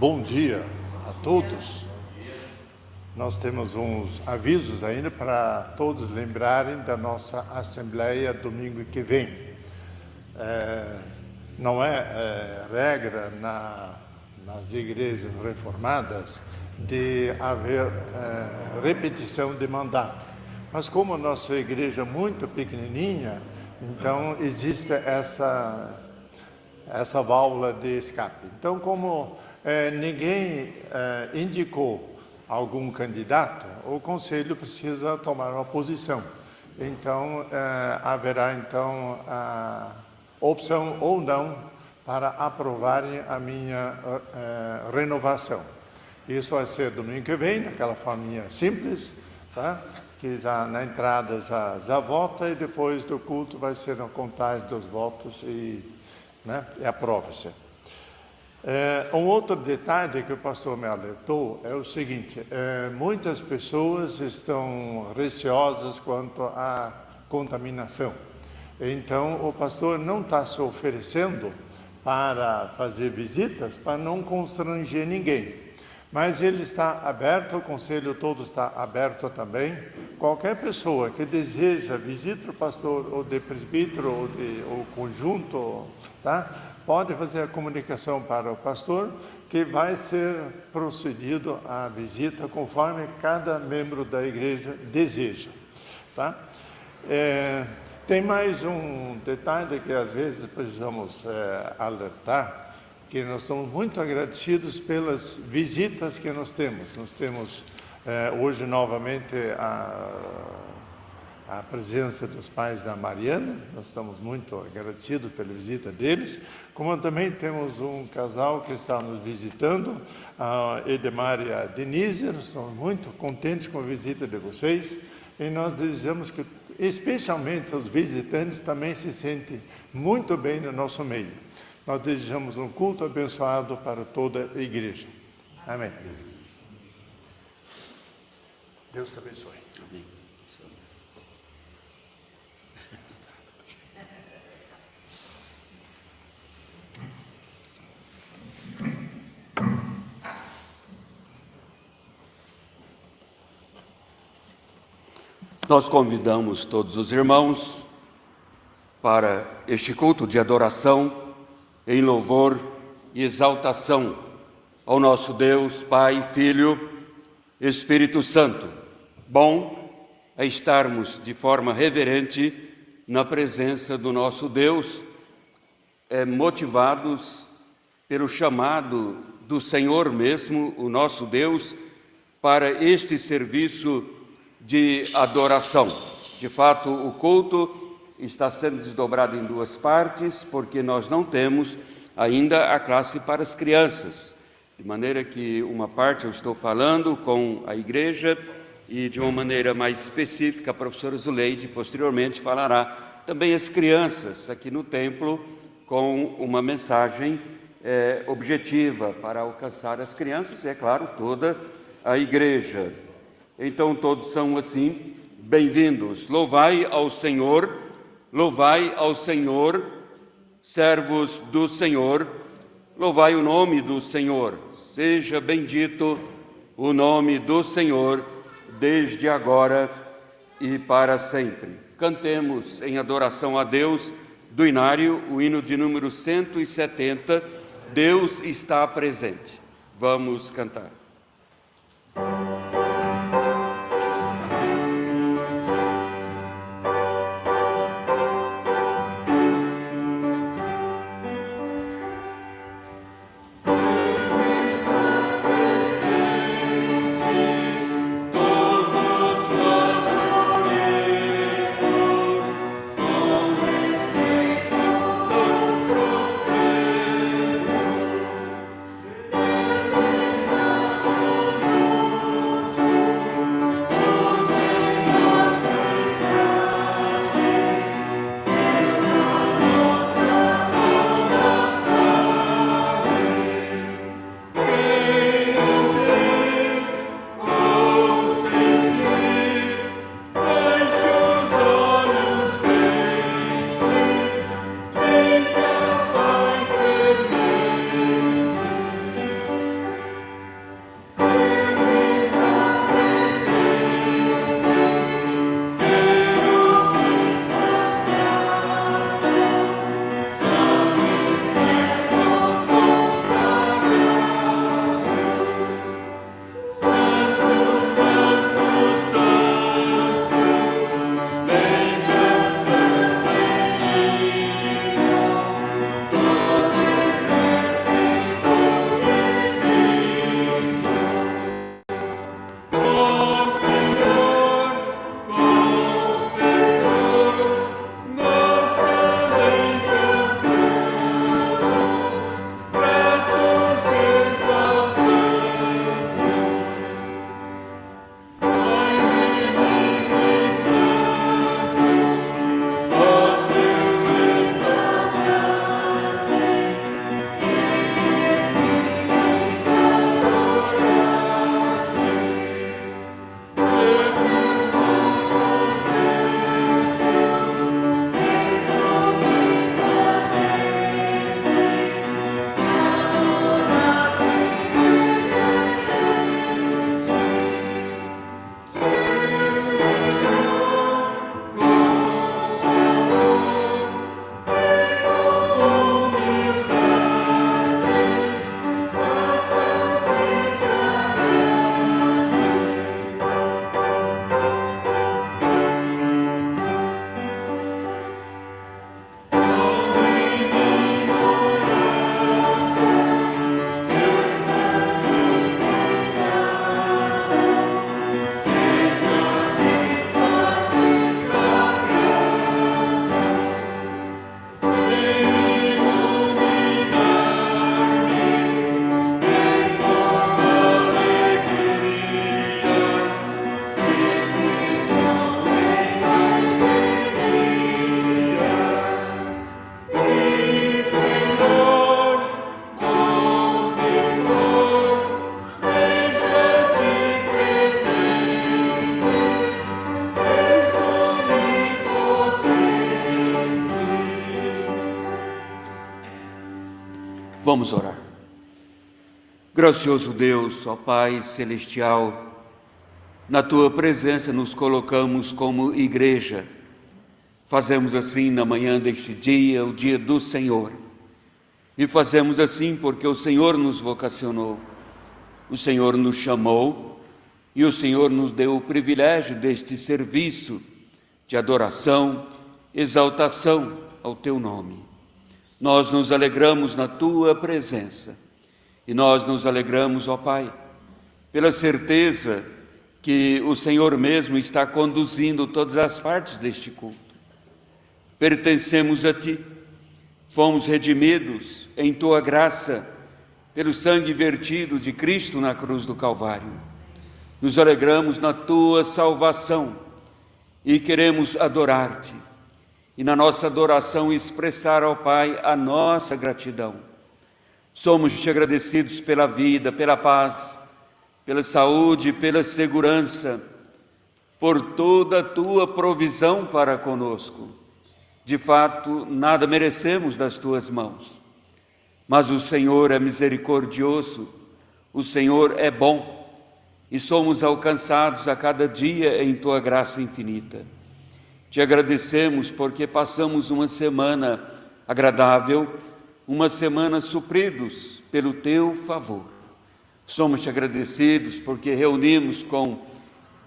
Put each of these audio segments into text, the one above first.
Bom dia a todos. Nós temos uns avisos ainda para todos lembrarem da nossa assembleia domingo que vem. Não é regra nas igrejas reformadas de haver repetição de mandato. Mas como a nossa igreja é muito pequenininha, então existe essa válvula de escape. Então, como ninguém indicou algum candidato, o conselho precisa tomar uma posição. Então, haverá então a opção ou não para aprovarem a minha renovação. Isso vai ser domingo que vem, naquela forminha simples, tá? Que já na entrada já vota e depois do culto vai ser a contagem dos votos e aprova-se. Um outro detalhe que o pastor me alertou é o seguinte: muitas pessoas estão receosas quanto à contaminação. Então, o pastor não está se oferecendo para fazer visitas para não constranger ninguém. Mas ele está aberto, o conselho todo está aberto também. Qualquer pessoa que deseja visita o pastor, ou de presbítero, ou conjunto, tá? Pode fazer a comunicação para o pastor, que vai ser procedido a visita conforme cada membro da igreja deseja. Tá? Tem mais um detalhe que às vezes precisamos alertar, que nós somos muito agradecidos pelas visitas que nós temos. Nós temos hoje novamente a presença dos pais da Mariana, nós estamos muito agradecidos pela visita deles, como também temos um casal que está nos visitando, a Edemar e a Denise. Nós estamos muito contentes com a visita de vocês e nós desejamos que, especialmente os visitantes, também se sentem muito bem no nosso meio. Nós desejamos um culto abençoado para toda a igreja. Amém. Deus te abençoe. Amém. Nós convidamos todos os irmãos para este culto de adoração em louvor e exaltação ao nosso Deus, Pai, Filho, Espírito Santo. Bom é estarmos de forma reverente na presença do nosso Deus, motivados pelo chamado do Senhor mesmo, o nosso Deus, para este serviço de adoração. De fato, o culto está sendo desdobrado em duas partes, porque nós não temos ainda a classe para as crianças, de maneira que uma parte eu estou falando com a igreja e de uma maneira mais específica a professora Zuleide posteriormente falará também as crianças aqui no templo com uma mensagem objetiva para alcançar as crianças e, é claro, toda a igreja. Então todos são assim bem-vindos. Louvai ao Senhor, servos do Senhor, louvai o nome do Senhor. Seja bendito o nome do Senhor, desde agora e para sempre. Cantemos em adoração a Deus do Inário, o hino de número 170, Deus está presente. Vamos cantar. Gracioso Deus, ó Pai Celestial, na Tua presença nos colocamos como igreja. Fazemos assim na manhã deste dia, o dia do Senhor. E fazemos assim porque o Senhor nos vocacionou, o Senhor nos chamou e o Senhor nos deu o privilégio deste serviço de adoração, exaltação ao Teu nome. Nós nos alegramos na Tua presença e nós nos alegramos, ó Pai, pela certeza que o Senhor mesmo está conduzindo todas as partes deste culto. Pertencemos a Ti, fomos redimidos em Tua graça pelo sangue vertido de Cristo na cruz do Calvário. Nos alegramos na Tua salvação e queremos adorar-Te. E na nossa adoração expressar ao Pai a nossa gratidão. Somos-te agradecidos pela vida, pela paz, pela saúde, pela segurança, por toda a Tua provisão para conosco. De fato, nada merecemos das Tuas mãos, mas o Senhor é misericordioso, o Senhor é bom, e somos alcançados a cada dia em Tua graça infinita. Te agradecemos porque passamos uma semana agradável, uma semana supridos pelo Teu favor. Somos-te agradecidos porque reunimos com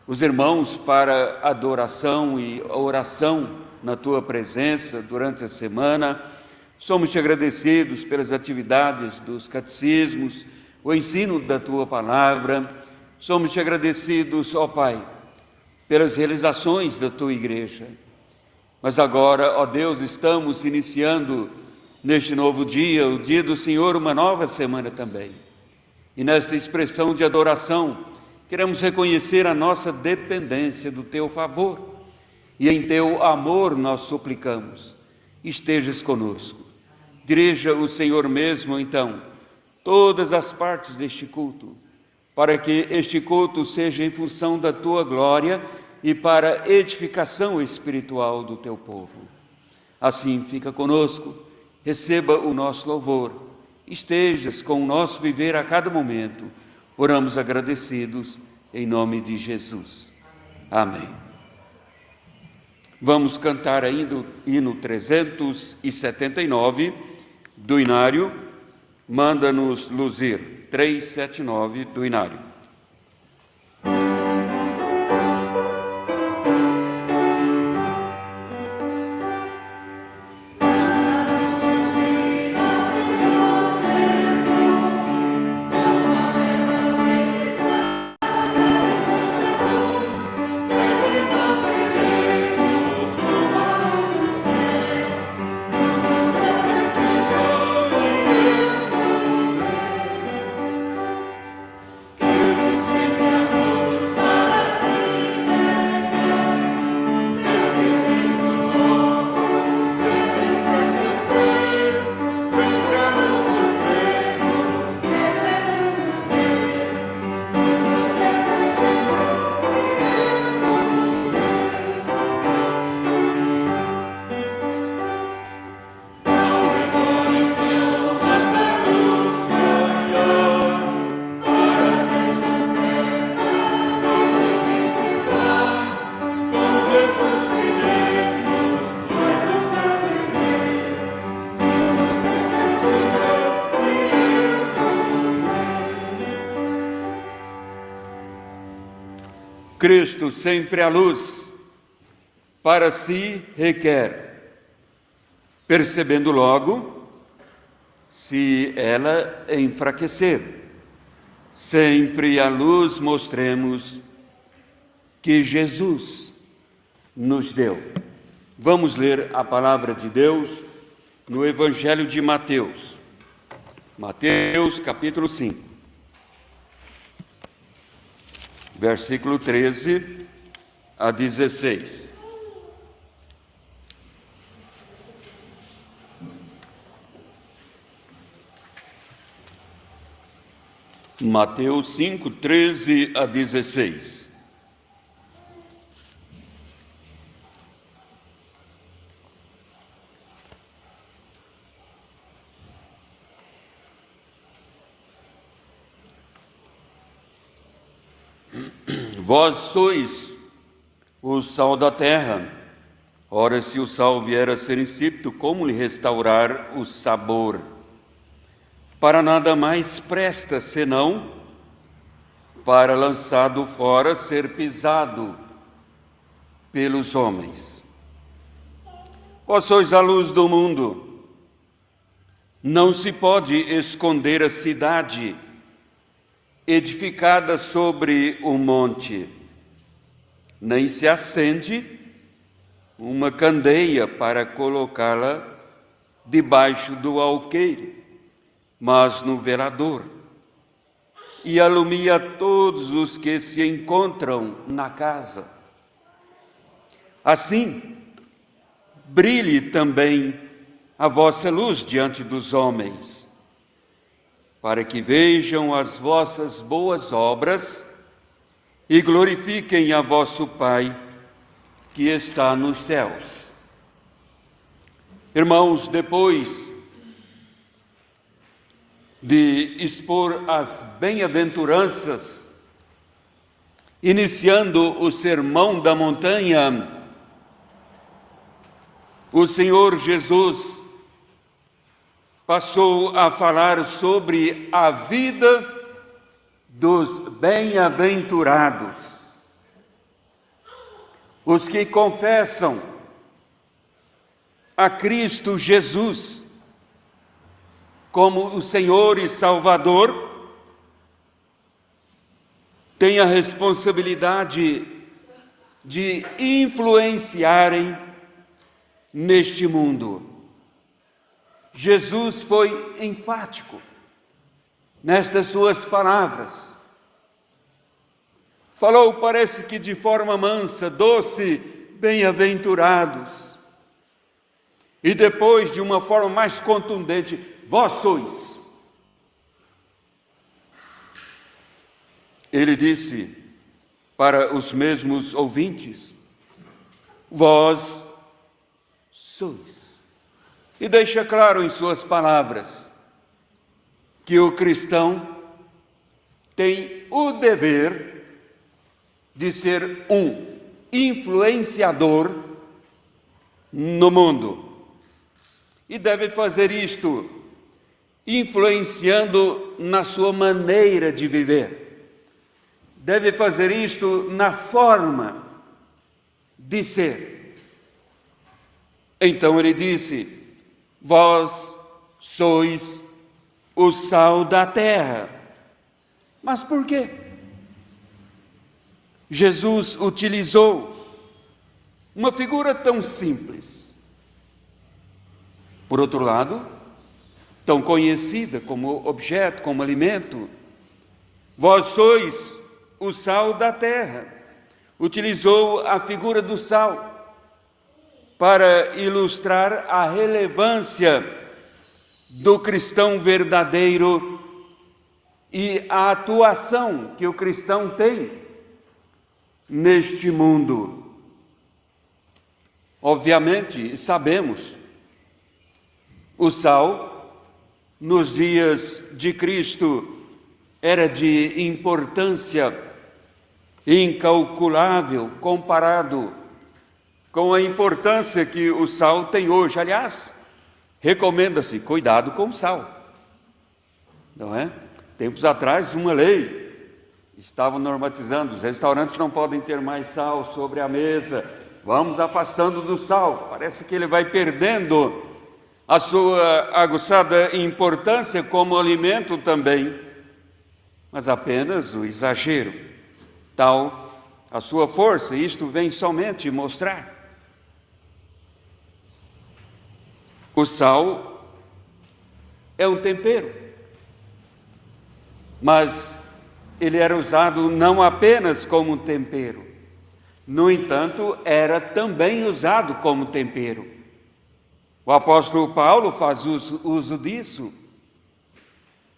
os irmãos para adoração e oração na Tua presença durante a semana. Somos-te agradecidos pelas atividades dos catecismos, o ensino da Tua palavra. Somos-te agradecidos, ó Pai, pelas realizações da Tua igreja. Mas agora, ó Deus, estamos iniciando neste novo dia, o dia do Senhor, uma nova semana também. E nesta expressão de adoração, queremos reconhecer a nossa dependência do Teu favor. E em Teu amor nós suplicamos, estejas conosco. Dirija o Senhor mesmo, então, todas as partes deste culto, para que este culto seja em função da Tua glória e para edificação espiritual do Teu povo. Assim, fica conosco, receba o nosso louvor, estejas com o nosso viver a cada momento. Oramos agradecidos em nome de Jesus. Amém. Vamos cantar ainda o hino 379 do Inário. Manda-nos luzir, 379 do Inário. Cristo, sempre a luz, para si requer, percebendo logo, se ela enfraquecer, sempre a luz mostremos que Jesus nos deu. Vamos ler a palavra de Deus no Evangelho de Mateus. Mateus, capítulo 5. Versículo 13 a 16. Mateus 5, 13 a 16. Vós sois o sal da terra. Ora, se o sal vier a ser insípido, como lhe restaurar o sabor? Para nada mais presta, senão para, lançado fora, ser pisado pelos homens. Vós sois a luz do mundo. Não se pode esconder a cidade edificada sobre o monte, nem se acende uma candeia para colocá-la debaixo do alqueire, mas no velador, e alumia todos os que se encontram na casa. Assim, brilhe também a vossa luz diante dos homens, para que vejam as vossas boas obras e glorifiquem a vosso Pai que está nos céus. Irmãos, depois de expor as bem-aventuranças, iniciando o Sermão da Montanha, o Senhor Jesus passou a falar sobre a vida dos bem-aventurados, os que confessam a Cristo Jesus como o Senhor e Salvador, têm a responsabilidade de influenciarem neste mundo. Jesus foi enfático nestas suas palavras. Falou, parece que de forma mansa, doce, bem-aventurados. E depois, de uma forma mais contundente, vós sois. Ele disse para os mesmos ouvintes, vós sois. E deixa claro em suas palavras que o cristão tem o dever de ser um influenciador no mundo. E deve fazer isto influenciando na sua maneira de viver. Deve fazer isto na forma de ser. Então ele disse, vós sois o sal da terra. Mas por quê? Jesus utilizou uma figura tão simples, por outro lado, tão conhecida como objeto, como alimento. Vós sois o sal da terra. Utilizou a figura do sal para ilustrar a relevância do cristão verdadeiro e a atuação que o cristão tem neste mundo. Obviamente, sabemos, o sal, nos dias de Cristo, era de importância incalculável comparado com a importância que o sal tem hoje. Aliás, recomenda-se cuidado com o sal, não é? Tempos atrás, uma lei estava normatizando, os restaurantes não podem ter mais sal sobre a mesa, vamos afastando do sal. Parece que ele vai perdendo a sua aguçada importância como alimento também, mas apenas o exagero, tal a sua força. Isto vem somente mostrar. O sal é um tempero, mas ele era usado não apenas como tempero, no entanto, era também usado como tempero. O apóstolo Paulo faz uso disso.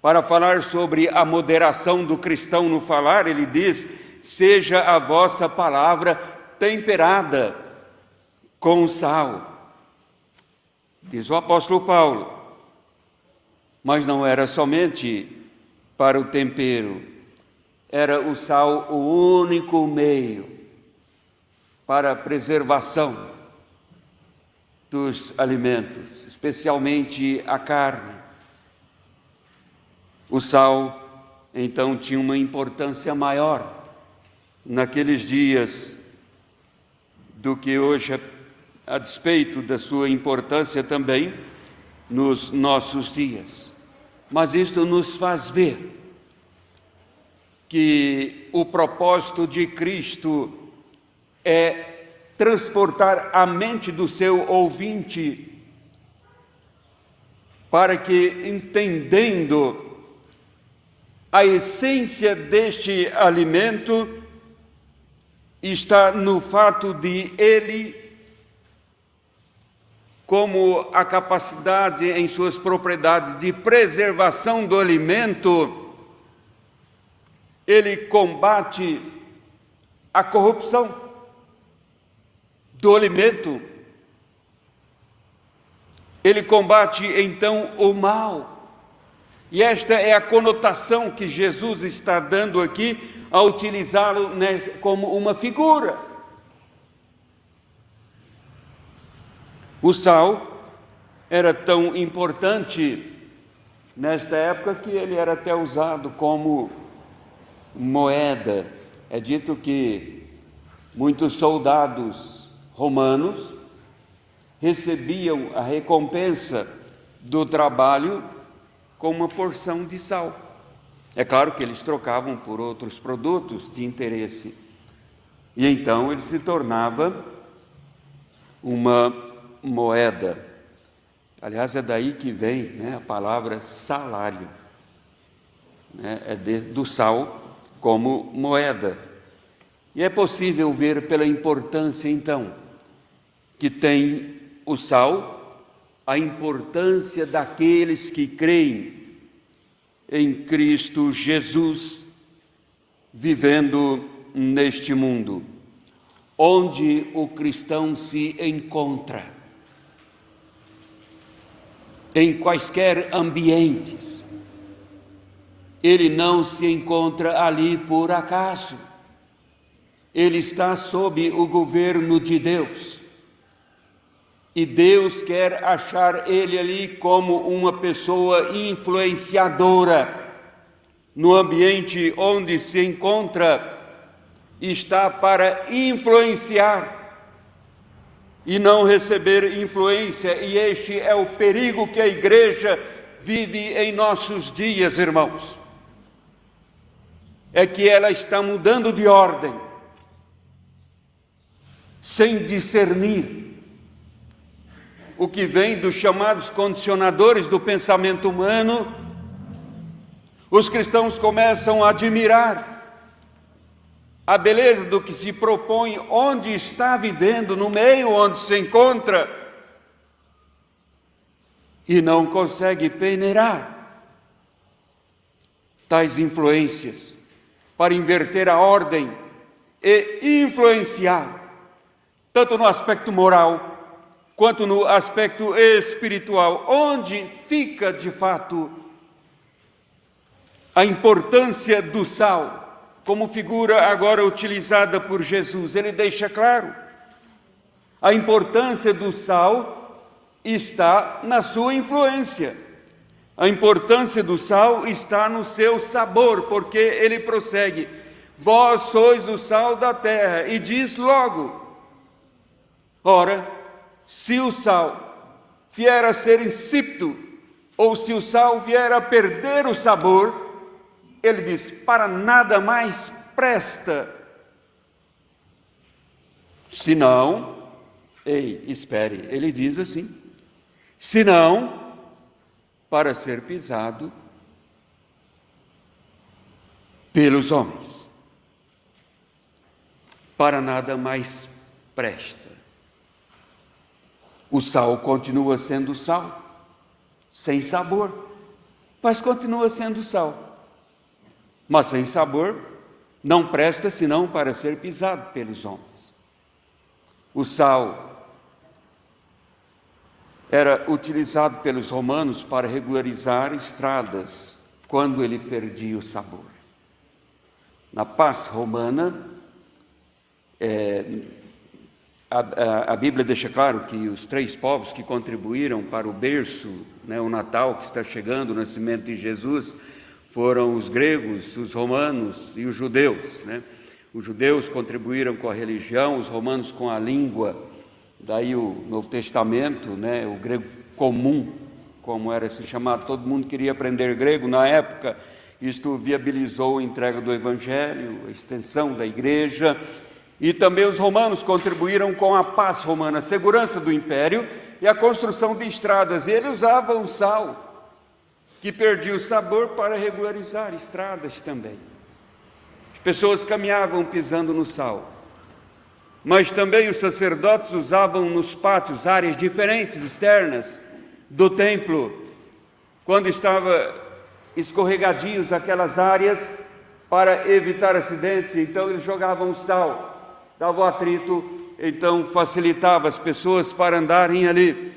Para falar sobre a moderação do cristão no falar, ele diz, seja a vossa palavra temperada com sal. Diz o apóstolo Paulo. Mas não era somente para o tempero. era o sal o único meio para a preservação dos alimentos, especialmente a carne. O sal, então, tinha uma importância maior naqueles dias do que hoje, a despeito da sua importância também nos nossos dias. Mas isto nos faz ver que o propósito de Cristo é transportar a mente do seu ouvinte para que, entendendo a essência deste alimento, está no fato de ele, como a capacidade em suas propriedades de preservação do alimento, ele combate a corrupção do alimento. Ele combate então o mal. E esta é a conotação que Jesus está dando aqui ao utilizá-lo como uma figura. O sal era tão importante nesta época que ele era até usado como moeda. É dito que muitos soldados romanos recebiam a recompensa do trabalho com uma porção de sal. É claro que eles trocavam por outros produtos de interesse. E então ele se tornava uma moeda. Aliás, é daí que vem a palavra salário. Do sal como moeda. E é possível ver pela importância, então, que tem o sal, a importância daqueles que creem em Cristo Jesus, vivendo neste mundo, onde o cristão se encontra, em quaisquer ambientes. Ele não se encontra ali por acaso. Ele está sob o governo de Deus. E Deus quer achar ele ali como uma pessoa influenciadora no ambiente onde se encontra, está para influenciar e não receber influência. E este é o perigo que a igreja vive em nossos dias, irmãos. É que ela está mudando de ordem, sem discernir o que vem dos chamados condicionadores do pensamento humano. Os cristãos começam a admirar a beleza do que se propõe, onde está vivendo, no meio onde se encontra, e não consegue peneirar tais influências para inverter a ordem e influenciar, tanto no aspecto moral, quanto no aspecto espiritual, onde fica de fato a importância do sal, como figura agora utilizada por Jesus. Ele deixa claro, a importância do sal está na sua influência, a importância do sal está no seu sabor, porque ele prossegue: vós sois o sal da terra, e diz logo, ora, se o sal vier a ser insípido, ou se o sal vier a perder o sabor, ele diz, para nada mais presta, senão, espere, ele diz assim, senão para ser pisado pelos homens. Para nada mais presta. O sal continua sendo sal, sem sabor, mas continua sendo sal. Mas sem sabor, não presta senão para ser pisado pelos homens. O sal era utilizado pelos romanos para regularizar estradas, quando ele perdia o sabor. na paz romana, a Bíblia deixa claro que os 3 povos que contribuíram para o berço, né, o Natal que está chegando, o nascimento de Jesus, foram os gregos, os romanos e os judeus, né? Os judeus contribuíram com a religião, os romanos com a língua, daí o Novo Testamento, né, o grego comum, como era se chamado, todo mundo queria aprender grego na época. Isto viabilizou a entrega do Evangelho, a extensão da igreja, e também os romanos contribuíram com a paz romana, a segurança do império e a construção de estradas. E eles usavam sal, que perdia o sabor, para regularizar estradas também. As pessoas caminhavam pisando no sal, mas também os sacerdotes usavam nos pátios, áreas diferentes, externas do templo, quando estava escorregadios aquelas áreas, para evitar acidente, então eles jogavam sal, dava o atrito, então facilitava as pessoas para andarem ali.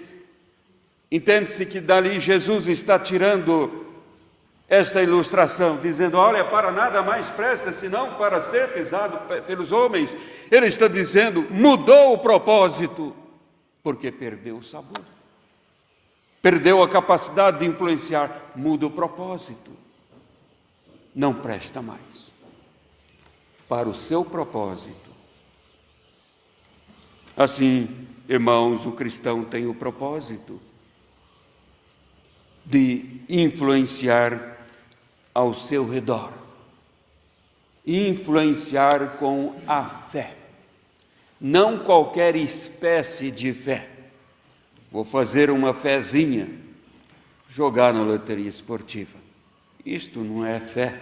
Entende-se que dali Jesus está tirando esta ilustração, dizendo: olha, para nada mais presta senão para ser pisado pelos homens. Ele está dizendo, mudou o propósito, porque perdeu o sabor, perdeu a capacidade de influenciar, muda o propósito, não presta mais para o seu propósito. Assim, irmãos, o cristão tem o propósito de influenciar ao seu redor, influenciar com a fé, não qualquer espécie de fé. Vou fazer uma fezinha, jogar na loteria esportiva. Isto não é fé.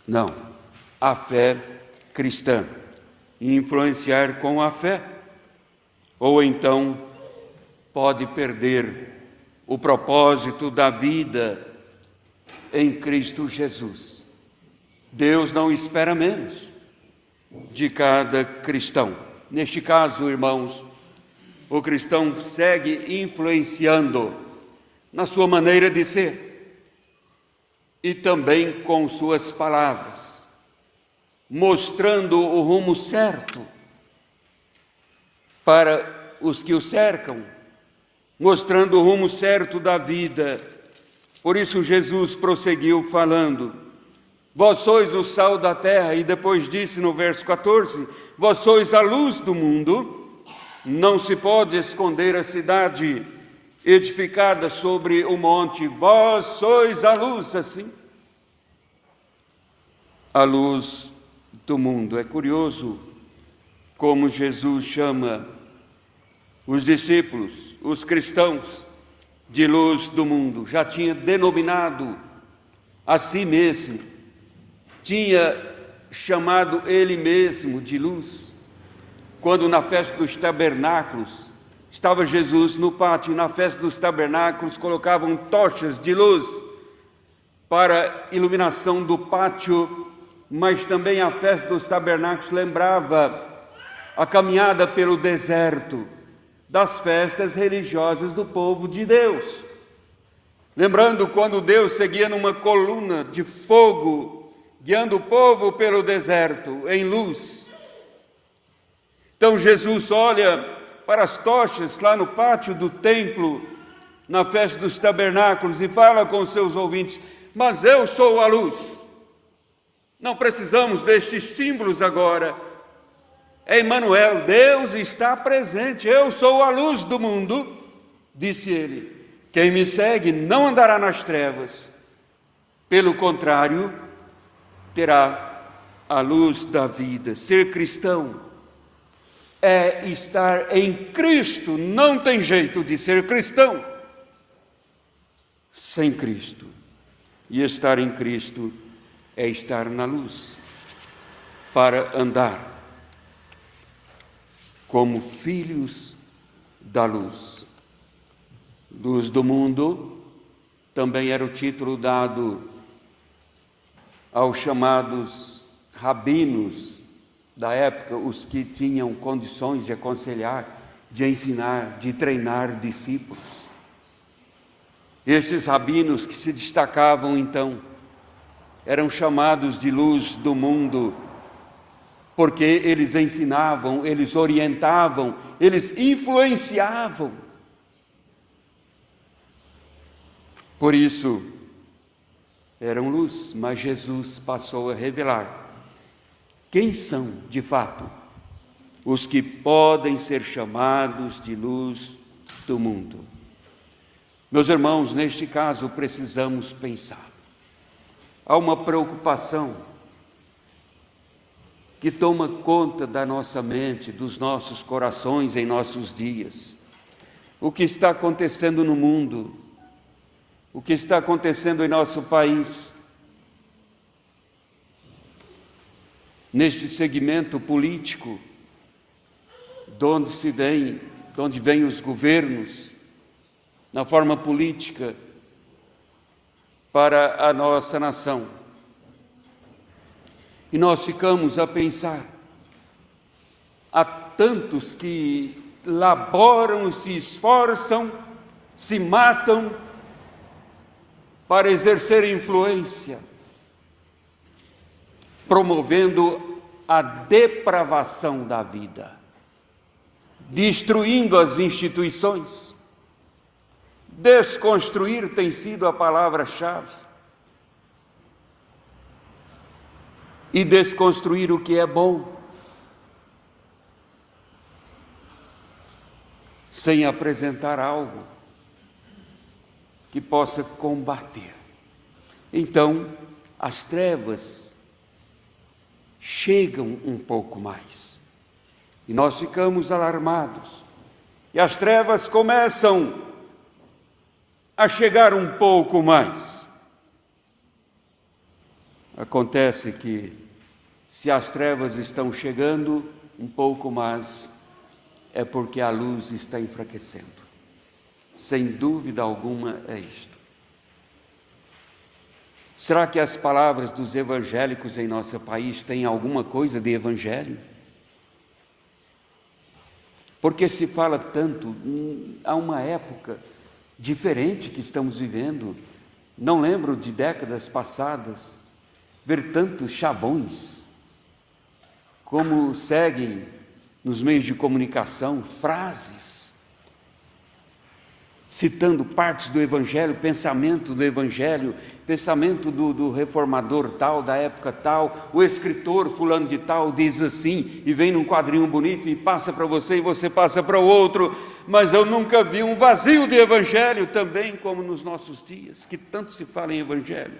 Não, a fé cristã, influenciar com a fé, ou então pode perder o propósito da vida em Cristo Jesus. Deus não espera menos de cada cristão. Neste caso, irmãos, o cristão segue influenciando na sua maneira de ser e também com suas palavras, mostrando o rumo certo para os que o cercam, mostrando o rumo certo da vida. Por isso Jesus prosseguiu falando: vós sois o sal da terra, e depois disse no verso 14, vós sois a luz do mundo. Não se pode esconder a cidade edificada sobre o monte, vós sois a luz, assim, a luz do mundo. É curioso como Jesus chama os discípulos, os cristãos, de luz do mundo. Já tinha denominado a si mesmo, tinha chamado ele mesmo de luz, quando na festa dos tabernáculos estava Jesus no pátio, e na festa dos tabernáculos colocavam tochas de luz para iluminação do pátio, mas também a festa dos tabernáculos lembrava a caminhada pelo deserto das festas religiosas do povo de Deus. Lembrando quando Deus seguia numa coluna de fogo, guiando o povo pelo deserto em luz. Então Jesus olha para as tochas lá no pátio do templo, na festa dos tabernáculos, e fala com seus ouvintes: mas eu sou a luz. Não precisamos destes símbolos agora. É Emmanuel, Deus está presente, eu sou a luz do mundo, disse ele. Quem me segue não andará nas trevas, pelo contrário, terá a luz da vida. Ser cristão é estar em Cristo, não tem jeito de ser cristão sem Cristo. E estar em Cristo é estar na luz, para andar como filhos da luz. Luz do mundo também era o título dado aos chamados rabinos da época, os que tinham condições de aconselhar, de ensinar, de treinar discípulos. Estes rabinos que se destacavam então eram chamados de luz do mundo, porque eles ensinavam, eles orientavam, eles influenciavam. Por isso, eram luz, mas Jesus passou a revelar quem são, de fato, os que podem ser chamados de luz do mundo. Meus irmãos, neste caso precisamos pensar. Há uma preocupação que toma conta da nossa mente, dos nossos corações em nossos dias. O que está acontecendo no mundo, o que está acontecendo em nosso país, nesse segmento político, de onde vêm os governos, na forma política, para a nossa nação. E nós ficamos a pensar, há tantos que laboram e se esforçam, se matam para exercer influência, promovendo a depravação da vida, destruindo as instituições. Desconstruir tem sido a palavra-chave. E desconstruir o que é bom, sem apresentar algo que possa combater. Então, as trevas chegam um pouco mais. E nós ficamos alarmados. E as trevas começam a chegar um pouco mais. Acontece que, se as trevas estão chegando um pouco mais, é porque a luz está enfraquecendo. Sem dúvida alguma é isto. Será que as palavras dos evangélicos em nosso país têm alguma coisa de evangelho? Porque se fala tanto, há uma época diferente que estamos vivendo. Não lembro de décadas passadas ver tantos chavões como seguem nos meios de comunicação, frases citando partes do Evangelho, pensamento do Evangelho, pensamento do reformador tal, da época tal, o escritor fulano de tal diz assim, e vem num quadrinho bonito e passa para você e você passa para o outro, mas eu nunca vi um vazio de Evangelho também, como nos nossos dias, que tanto se fala em Evangelho.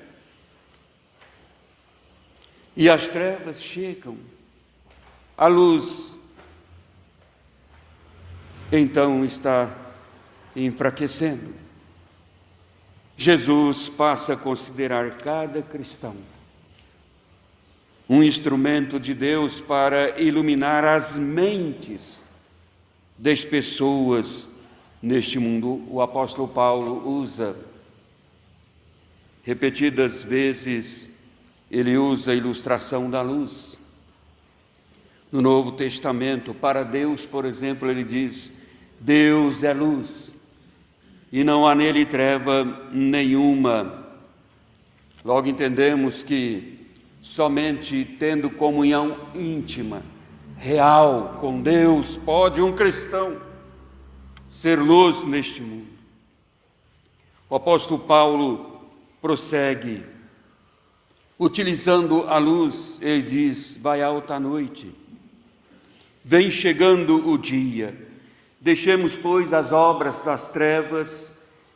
E as trevas chegam, a luz então está enfraquecendo. Jesus passa a considerar cada cristão um instrumento de Deus para iluminar as mentes das pessoas neste mundo. O apóstolo Paulo usa repetidas vezes, ele usa a ilustração da luz. No Novo Testamento, para Deus, por exemplo, ele diz: Deus é luz e não há nele treva nenhuma. Logo entendemos que somente tendo comunhão íntima, real com Deus, pode um cristão ser luz neste mundo. O apóstolo Paulo prossegue, utilizando a luz, ele diz: vai alta a noite, vem chegando o dia. Deixemos, pois, as obras das trevas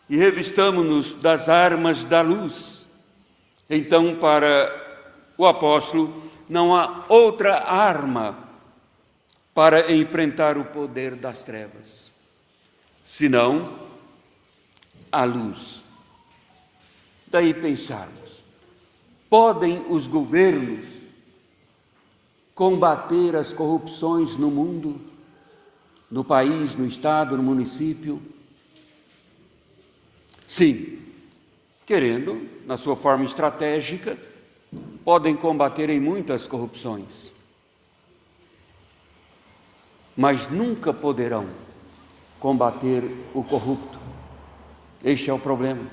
e revistamo-nos das armas da luz. Então, para o apóstolo, não há outra arma para enfrentar o poder das trevas, senão a luz. Daí pensarmos, podem os governos combater as corrupções no mundo, no país, no estado, no município? Sim, querendo, na sua forma estratégica, podem combater em muitas corrupções, mas nunca poderão combater o corrupto. Este é o problema.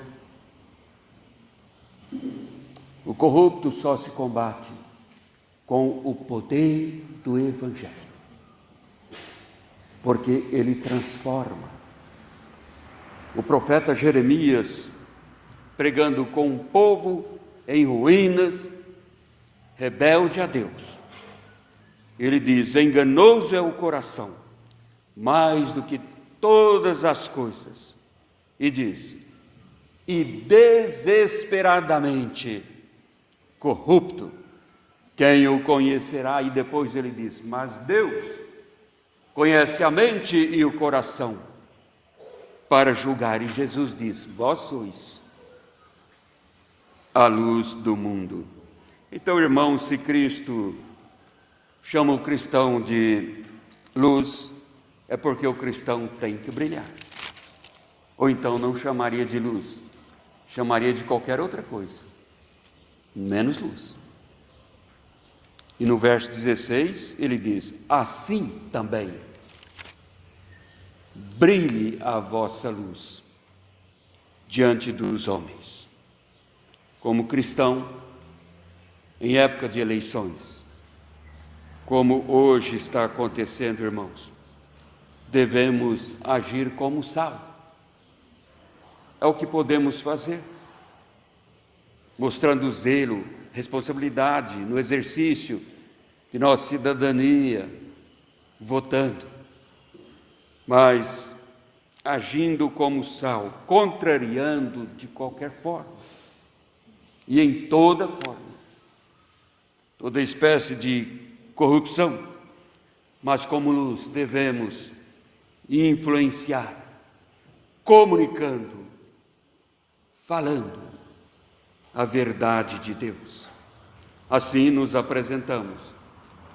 O corrupto só se combate com o poder do Evangelho, porque ele transforma. O profeta Jeremias, pregando com um povo em ruínas, rebelde a Deus, ele diz: enganoso é o coração, mais do que todas as coisas, e diz: e desesperadamente corrupto, quem o conhecerá? E depois ele diz: mas Deus conhece a mente e o coração para julgar. E Jesus diz: vós sois a luz do mundo. Então, irmãos, se Cristo chama o cristão de luz, é porque o cristão tem que brilhar. Ou então não chamaria de luz, chamaria de qualquer outra coisa, menos luz. E no verso 16 ele diz: assim também brilhe a vossa luz diante dos homens. Como cristão, em época de eleições, como hoje está acontecendo, irmãos, devemos agir como sal. É o que podemos fazer, mostrando zelo, responsabilidade no exercício de nossa cidadania, votando, mas agindo como sal, contrariando de qualquer forma e em toda forma, toda espécie de corrupção, mas como luz devemos influenciar, comunicando, falando a verdade de Deus. Assim nos apresentamos,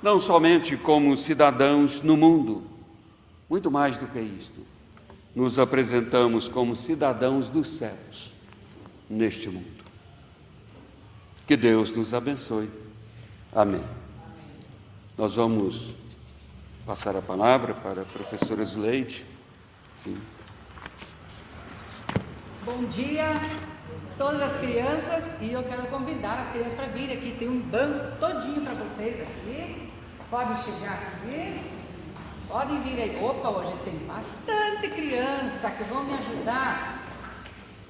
não somente como cidadãos no mundo, muito mais do que isto, nos apresentamos como cidadãos dos céus neste mundo. Que Deus nos abençoe. Amém. Nós vamos passar a palavra para a professora Zuleide. Sim. Bom dia a todas as crianças, e eu quero convidar as crianças para vir aqui. Tem um banco todinho para vocês aqui. Podem chegar aqui, podem vir aí. Opa, hoje tem bastante criança que vão me ajudar.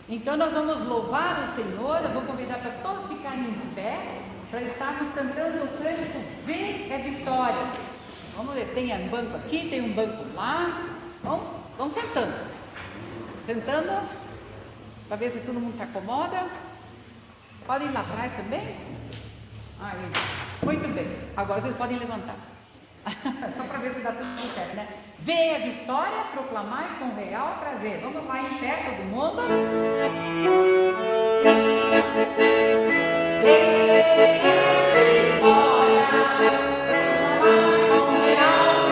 Então nós vamos louvar o Senhor. Eu vou convidar para todos ficarem em pé, para estarmos cantando o cântico Vem é Vitória. Vamos ver, tem um banco aqui, tem um banco lá. Vamos sentando. Sentando, para ver se todo mundo se acomoda. Podem ir lá atrás também? Aí, muito bem. Agora vocês podem levantar. Só para ver se dá tudo certo, né? Vem a vitória, proclamar com real prazer. Vamos lá em pé, todo mundo. Vem a vitória, proclamar com real prazer.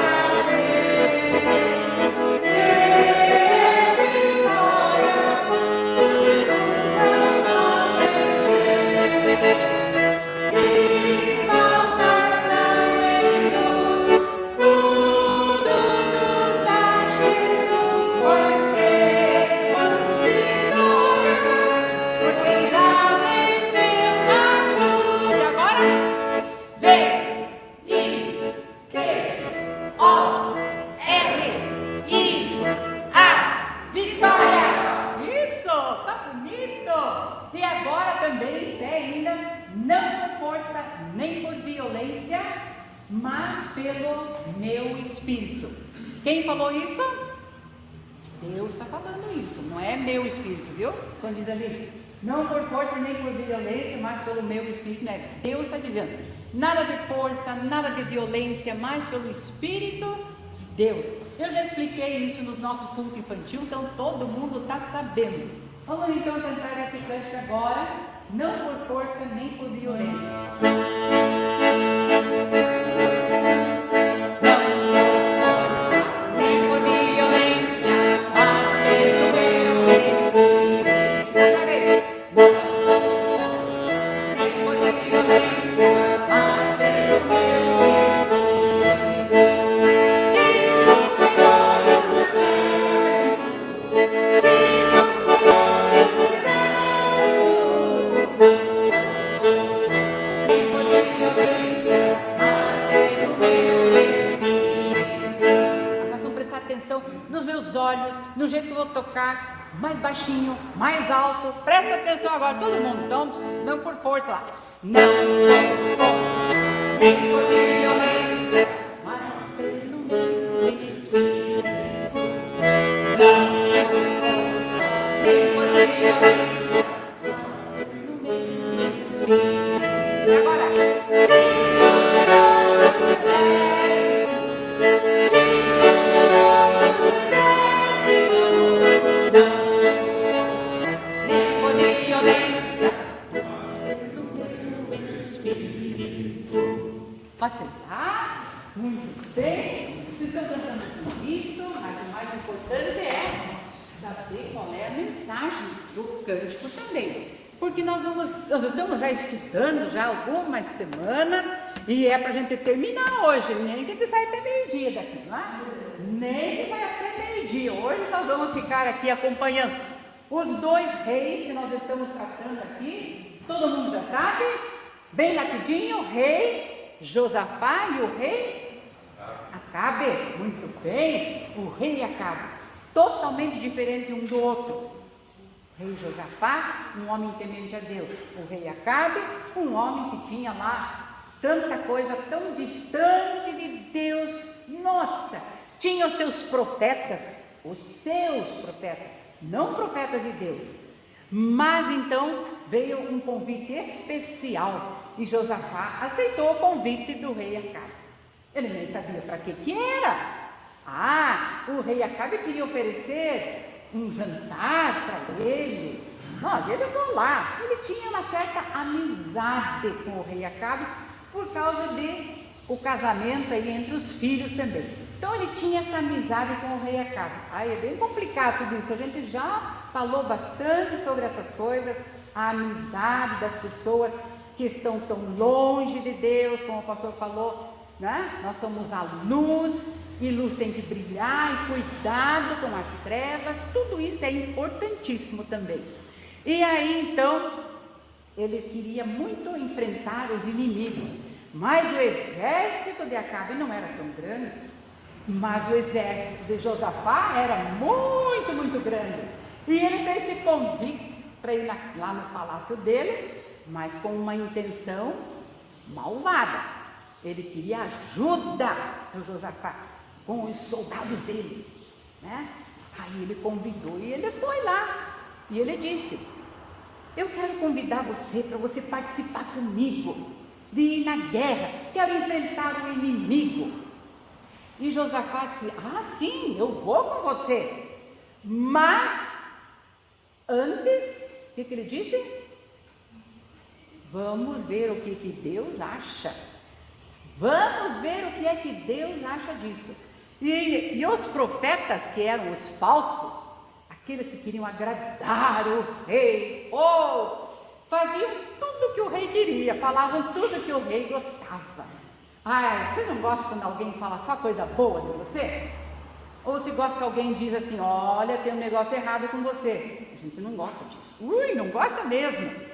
E agora também em pé ainda, não por força nem por violência, mas pelo meu Espírito. Quem falou isso? Deus está falando isso, não é meu Espírito, viu? Quando diz ali, não por força nem por violência, mas pelo meu Espírito, não é? Deus está dizendo, nada de força, nada de violência, mas pelo Espírito de Deus. Eu já expliquei isso no nosso culto infantil, então todo mundo está sabendo. Vamos então cantar esse cântico agora, não por força nem por violência. tocar mais baixinho, mais alto. Presta atenção agora, todo mundo. Então, não por força lá. Não tem força, nem poder e violência, mas pelo meu Espírito. Não tem força, nem poder e violência, mas pelo meu Espírito. E agora? Pode sentar, muito bem, vocês estão cantando bonito, mas o mais importante é saber qual é a mensagem do cântico também, porque nós estamos já estudando já algumas semanas e é para a gente terminar hoje, nem que a gente saia até meio-dia daqui, não é? Nem que vai até meio-dia, hoje nós vamos ficar aqui acompanhando os dois reis que nós estamos tratando aqui, todo mundo já sabe, bem rapidinho, rei Josafá e o rei Acabe, muito bem, o rei Acabe, totalmente diferente um do outro. O rei Josafá, um homem temente a Deus, o rei Acabe, um homem que tinha lá tanta coisa tão distante de Deus, nossa, tinha os seus profetas, não profetas de Deus, mas então veio um convite especial e Josafá aceitou o convite do rei Acabe. Ele nem sabia para que era. O rei Acabe queria oferecer um jantar para ele. Não, ele foi lá. Ele tinha uma certa amizade com o rei Acabe por causa de o casamento aí entre os filhos também. Então ele tinha essa amizade com o rei Acabe. É bem complicado tudo isso. A gente já falou bastante sobre essas coisas, a amizade das pessoas que estão tão longe de Deus, como o pastor falou, né? Nós somos a luz, e luz tem que brilhar, e cuidado com as trevas, tudo isso é importantíssimo também. E aí então, ele queria muito enfrentar os inimigos, mas o exército de Acabe não era tão grande, mas o exército de Josafá era muito, muito grande, e ele fez esse convite para ir lá no palácio dele, mas com uma intenção malvada. Ele queria ajuda do Josafá com os soldados dele, né? Aí ele convidou e ele foi lá e ele disse: eu quero convidar você para você participar comigo de ir na guerra, quero enfrentar o inimigo. E Josafá disse: sim, eu vou com você, mas antes, o que ele disse? Vamos ver o que Deus acha. Vamos ver o que é que Deus acha disso. E os profetas, que eram os falsos, aqueles que queriam agradar o rei, faziam tudo que o rei queria, falavam tudo que o rei gostava. Você não gosta quando alguém fala só coisa boa de você? Ou se gosta que alguém diz assim: olha, tem um negócio errado com você? A gente não gosta disso. Não gosta mesmo.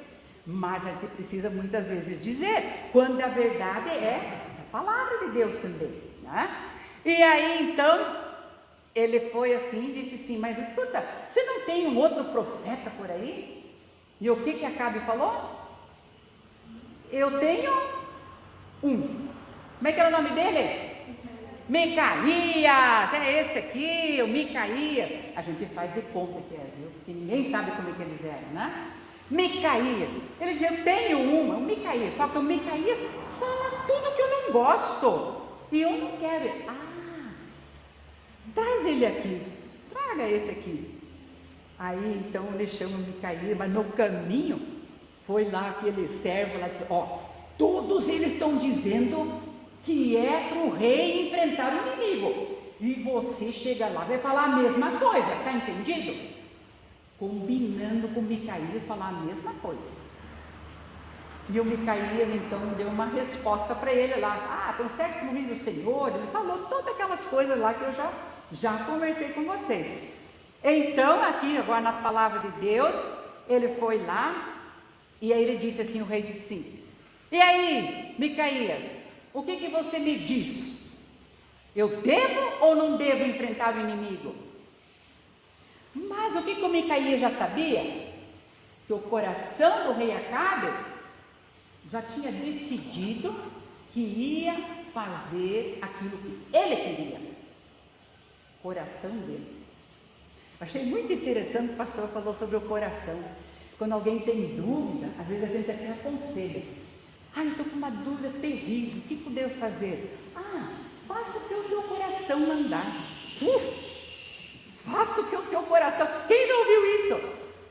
Mas a gente precisa muitas vezes dizer, quando a verdade é a palavra de Deus também, né? E aí então, ele foi assim e disse assim: mas escuta, você não tem um outro profeta por aí? E o que Acabe falou? Eu tenho um. Como é que era o nome dele? Micaías, é esse aqui, o Micaías. A gente faz de conta que é, viu? Porque ninguém sabe como é que eles eram, né? Micaías, ele dizia: eu tenho o Micaías, só que o Micaías fala tudo que eu não gosto, e eu não quero. Traz ele aqui, traga esse aqui. Aí então ele chama o Micaías, mas no caminho, foi lá aquele servo lá e disse: todos eles estão dizendo que é para o rei enfrentar o inimigo, e você chega lá, vai falar a mesma coisa, está entendido? Combinando com Micaías falar a mesma coisa. E o Micaías então deu uma resposta para ele lá: tão certo como diz o Senhor. Ele falou todas aquelas coisas lá que eu já conversei com vocês. Então aqui agora na palavra de Deus, ele foi lá e aí ele disse assim, o rei disse assim: e aí, Micaías, o que você me diz? Eu devo ou não devo enfrentar o inimigo? Mas o que o Micaías já sabia? Que o coração do rei Acabe já tinha decidido que ia fazer aquilo que ele queria. Coração dele. Achei muito interessante, o pastor falou sobre o coração. Quando alguém tem dúvida, às vezes a gente até aconselha. Eu estou com uma dúvida terrível, o que eu devo fazer? Faça o que o teu coração mandar. Faça o que o teu coração... Quem já ouviu isso?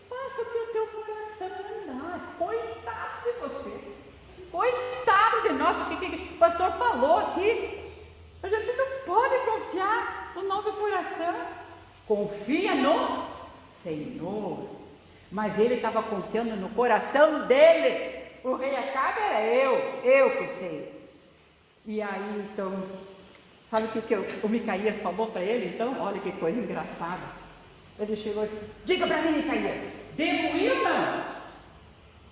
Faça o que o teu coração mandar. Coitado de você. Coitado de nós. O que o pastor falou aqui? A gente não pode confiar no nosso coração. Confia no Senhor. Mas ele estava confiando no coração dele. O rei Acabe era eu que sei. E aí então, sabe o que o Micaías falou para ele? Então, olha que coisa engraçada. Ele chegou e disse: diga para mim, Micaías, devo ir ou não?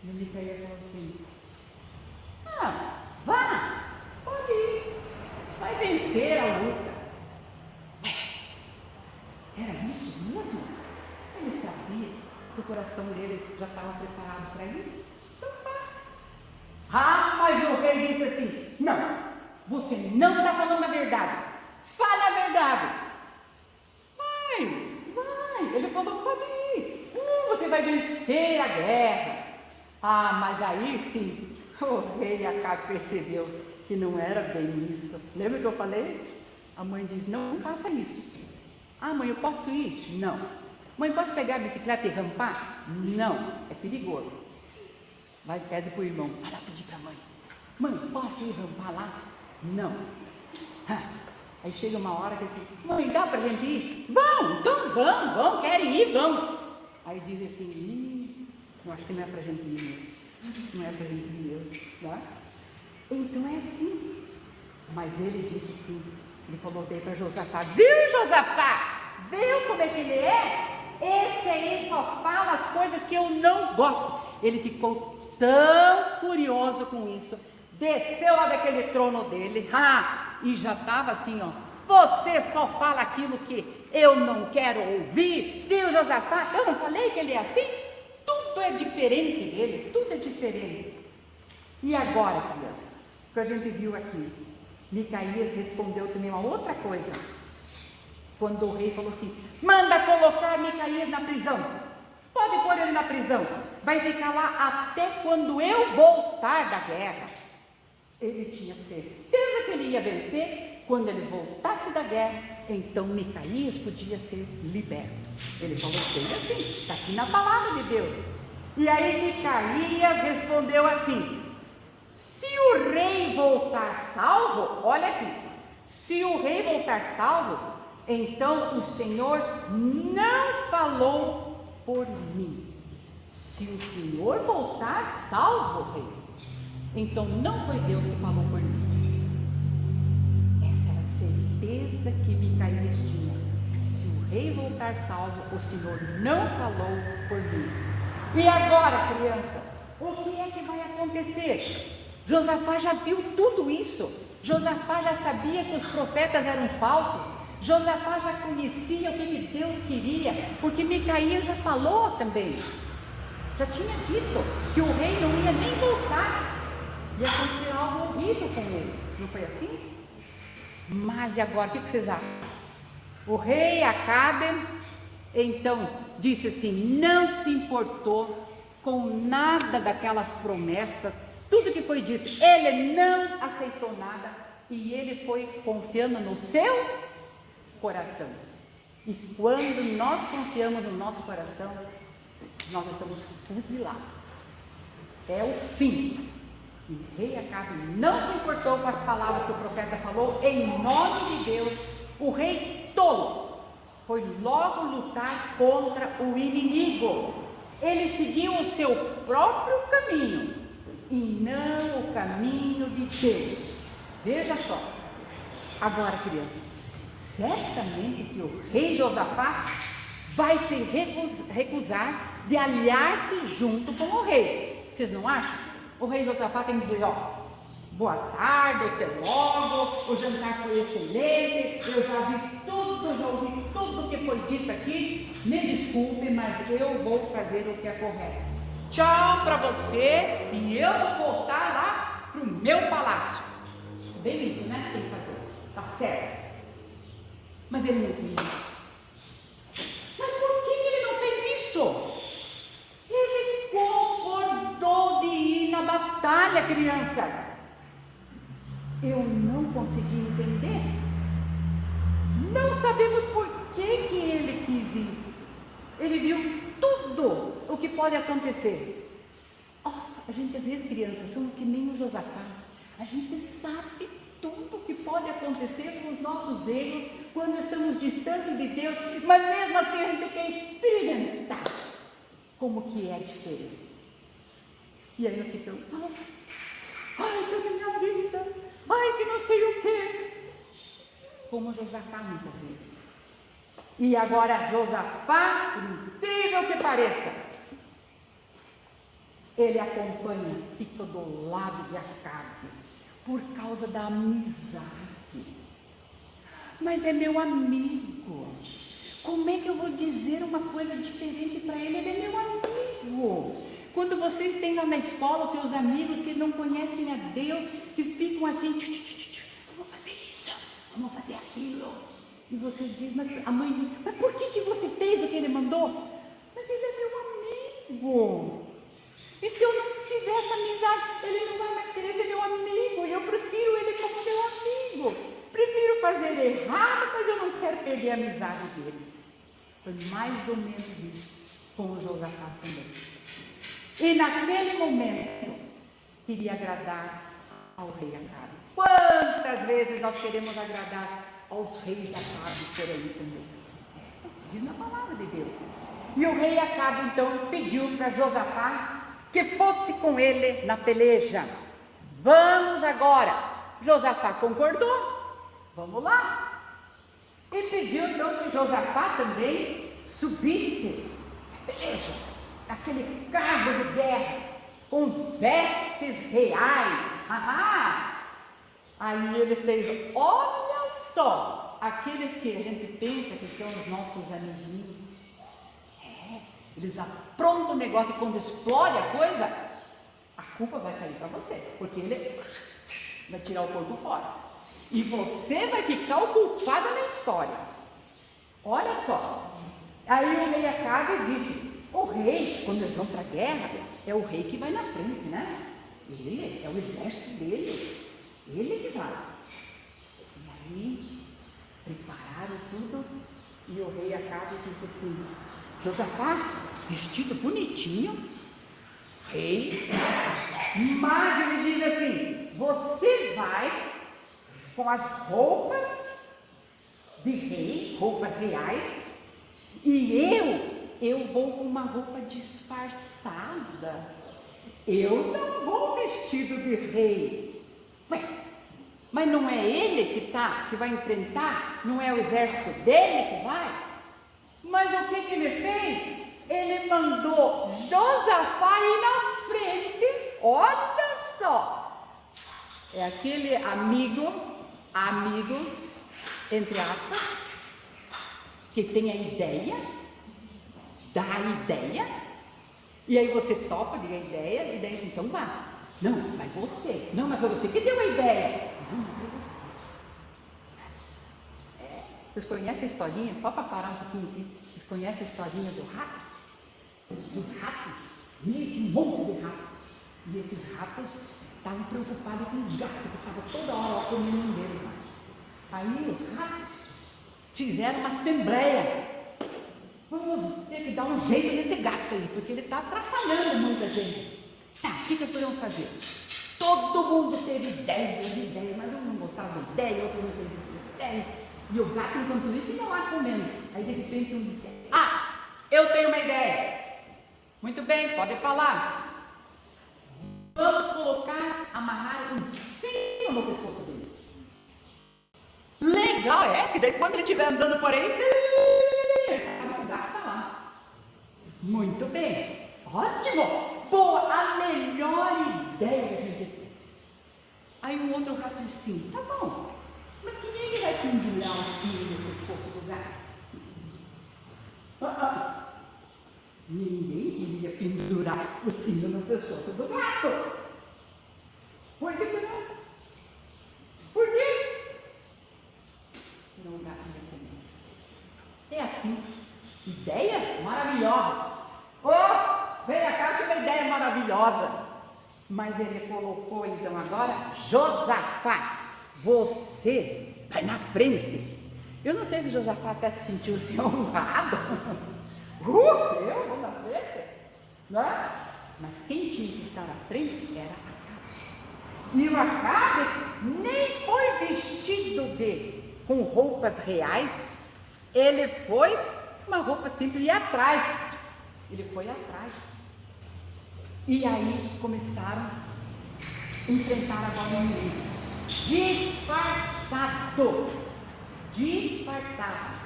E o Micaías falou assim: vá, pode ir, vai vencer a luta. Era isso mesmo? Ele sabia que o coração dele já estava preparado para isso? Então vá. Mas o rei disse assim: não, você não está falando a verdade. Fale a verdade. Vai. Ele falou: pode ir. Você vai vencer a guerra. Mas aí sim, o rei Acabe percebeu que não era bem isso. Lembra que eu falei? A mãe diz: não faça isso. Mãe, eu posso ir? Não. Mãe, posso pegar a bicicleta e rampar? Não, é perigoso. Vai, pede para o irmão. Vai lá pedir para a mãe. Mãe, posso ir rampar lá? Não. Aí chega uma hora que ele diz: mãe, dá para a gente ir? Vamos, então vamos, querem ir, vamos. Aí diz assim: eu acho que não é para a gente ir mesmo. Não é para a gente ir mesmo. Tá? Então é assim. Mas ele disse sim. Ele falou daí para Josafá: viu, Josafá? Viu como é que ele é? Esse aí só fala as coisas que eu não gosto. Ele ficou tão furioso com isso, desceu lá daquele trono dele, e já estava assim, você só fala aquilo que eu não quero ouvir, viu, Josafá? Eu não falei que ele é assim? Tudo é diferente dele, tudo é diferente. E agora, crianças, o que a gente viu aqui? Micaías respondeu também uma outra coisa. Quando o rei falou assim: manda colocar Micaías na prisão. Pode pôr ele na prisão. Vai ficar lá até quando eu voltar da guerra. Ele tinha certeza que ele ia vencer. Quando ele voltasse da guerra, então Micaías podia ser liberto. Ele falou bem assim, está aqui na palavra de Deus. E aí Micaías respondeu assim: se o rei voltar salvo, olha aqui, se o rei voltar salvo, então o Senhor não falou por mim. Se o Senhor voltar salvo, rei, então não foi Deus que falou por mim. Essa era a certeza que Micaías tinha. Se o rei voltar salvo, o Senhor não falou por mim. E agora, crianças, o que é que vai acontecer? Josafá já viu tudo isso. Josafá já sabia que os profetas eram falsos. Josafá já conhecia o que Deus queria, porque Micaías já falou também. Já tinha dito que o rei não ia nem voltar. Ia acontecer algo horrível com ele. Não foi assim? Mas e agora, o que vocês acham? O rei Acabe, então, disse assim, não se importou com nada daquelas promessas, tudo que foi dito. Ele não aceitou nada e ele foi confiando no seu coração. E quando nós confiamos no nosso coração, nós estamos fuzilados. É o fim. E o rei Acabe não se importou com as palavras que o profeta falou. Em nome de Deus, o rei tolo foi logo lutar contra o inimigo. Ele seguiu o seu próprio caminho e não o caminho de Deus. Veja só. Agora, crianças, certamente que o rei Josafá vai se recusar de aliar-se junto com o rei. Vocês não acham? O rei Josafá tem que dizer, boa tarde, até logo, o jantar foi excelente, eu já vi tudo, já ouvi tudo que foi dito aqui, me desculpe, mas eu vou fazer o que é correto. Tchau para você e eu vou voltar lá pro meu palácio. Bem isso, né? Tem que fazer, tá certo. Mas ele não fez isso. Mas por que ele não fez isso? Ele concordou de ir na batalha, criança. Eu não consegui entender. Não sabemos por que ele quis ir. Ele viu tudo o que pode acontecer. A gente às vezes, crianças, somos que nem o Josafá. A gente sabe tudo o que pode acontecer com os nossos erros quando estamos distantes de Deus, mas mesmo assim a gente quer experimentar como que é diferente. E aí nós ficamos, ai, que minha vida, ai, que não sei o quê. Como Josafá muitas vezes. E agora Josafá, por incrível que pareça, ele acompanha, fica do lado de Acabe, por causa da amizade. Mas é meu amigo. Como é que eu vou dizer uma coisa diferente para ele? Ele é meu amigo. Quando vocês têm lá na escola os teus amigos que não conhecem a Deus, que ficam assim, vamos fazer isso, vamos fazer aquilo. E você diz, mas a mãe diz, mas por que você fez o que ele mandou? Mas ele é meu amigo. E se eu não tiver essa amizade, ele não vai mais querer ser meu amigo. E eu prefiro ele como meu amigo. Prefiro fazer errado, mas eu não quero perder a amizade dele. Foi mais ou menos isso com o Josafá também. E naquele momento, queria agradar ao rei Acabe. Quantas vezes nós queremos agradar aos reis Acabes por aí também? Diz na palavra de Deus. E o rei Acabe então pediu para Josafá que fosse com ele na peleja. Vamos agora. Josafá concordou. Vamos lá. E pediu então que Josafá também subisse na peleja, aquele carro de guerra, com vestes reais. Aí ele fez, olha só, aqueles que a gente pensa que são os nossos amiguinhos. Eles aprontam o negócio e quando explode a coisa, a culpa vai cair para você, porque ele vai tirar o corpo fora. E você vai ficar o culpado na história. Olha só. Aí o rei Acabe disse, o rei, quando eles vão para a guerra, é o rei que vai na frente, né? Ele, é o exército dele. Ele que vai. E aí, prepararam tudo e o rei Acabe disse assim, Josafá, vestido bonitinho, rei, mas ele diz assim, você vai com as roupas de rei, roupas reais, e eu vou com uma roupa disfarçada, eu não vou vestido de rei. Ué, mas não é ele que vai enfrentar, não é o exército dele que vai? Mas o que ele fez? Ele mandou Josafá ir na frente, olha só, é aquele amigo, entre aspas, que tem a ideia, dá a ideia, e aí você topa, diga a ideia, e daí então vá. Não, mas você, não, mas foi você que deu a ideia. Não, foi você. Vocês conhecem a historinha, só para parar um pouquinho aqui, vocês conhecem a historinha do rato? Dos ratos, um monte de ratos. E esses ratos estavam preocupados com o gato, que estava toda hora lá comendo um deles. Aí os ratos fizeram uma assembleia. Vamos ter que dar um jeito nesse gato aí, porque ele está atrapalhando muita gente. Tá, o que nós podemos fazer? Todo mundo teve ideias, mas um não gostava de ideia, outro não teve ideia. E o gato, enquanto isso, ia lá comendo. Aí de repente um disse, eu tenho uma ideia. Muito bem, pode falar. Vamos amarrar um sino no pescoço dele. Legal, que daí quando ele estiver andando por aí, o gato está lá. Muito bem, ótimo. Boa, a melhor ideia que a gente teve. o outro rato disse assim, tá bom, mas quem é que vai pendurar um sino no pescoço do gato? Ninguém queria pendurar o sino no pescoço do gato. Por que será? Por quê? Senão o gato ia comer. É assim, ideias maravilhosas. Veio a cá, tive uma ideia maravilhosa. Mas ele colocou então agora, Josafá, você vai na frente. Eu não sei se Josafá até se sentiu assim honrado. Eu vou na frente, né? Mas quem tinha que estar à frente era Acabe. E o Acabe nem foi vestido com roupas reais, ele foi uma roupa simples e atrás. Ele foi atrás. E aí começaram a enfrentar agora o inimigo. Disfarçado.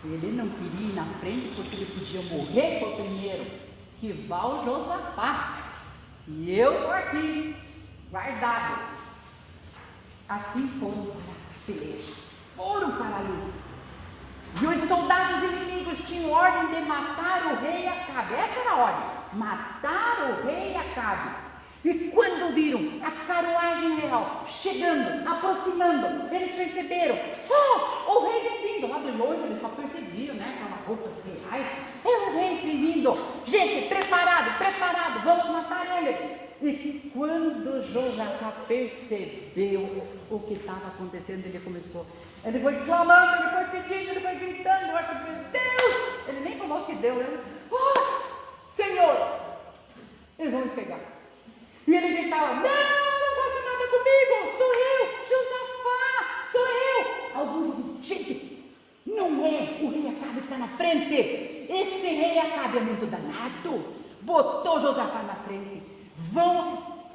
Ele não queria ir na frente porque ele podia morrer por primeiro. Que vá o Josafá. E eu estou aqui, guardado. Assim foram para a peleja. Foram para a luta. E os soldados inimigos tinham ordem de matar o rei Acabe. Essa era a ordem. Matar o rei Acabe. E quando viram a carruagem real chegando, aproximando, eles perceberam, o rei vem vindo. Lá de longe eles só percebiam, né, aquelas roupas reais. É o rei vem vindo. Gente, preparado, vamos matar ele. E quando Josafá percebeu o que estava acontecendo, ele foi clamando, ele foi pedindo, ele foi gritando, eu acho que Deus, ele nem falou que Deus, Senhor, eles vão me pegar. E ele gritava, não faça nada comigo, sou eu, Josafá, sou eu. Alguns diziam, gente, não é o rei Acabe que está na frente, esse rei Acabe é muito danado, botou Josafá na frente,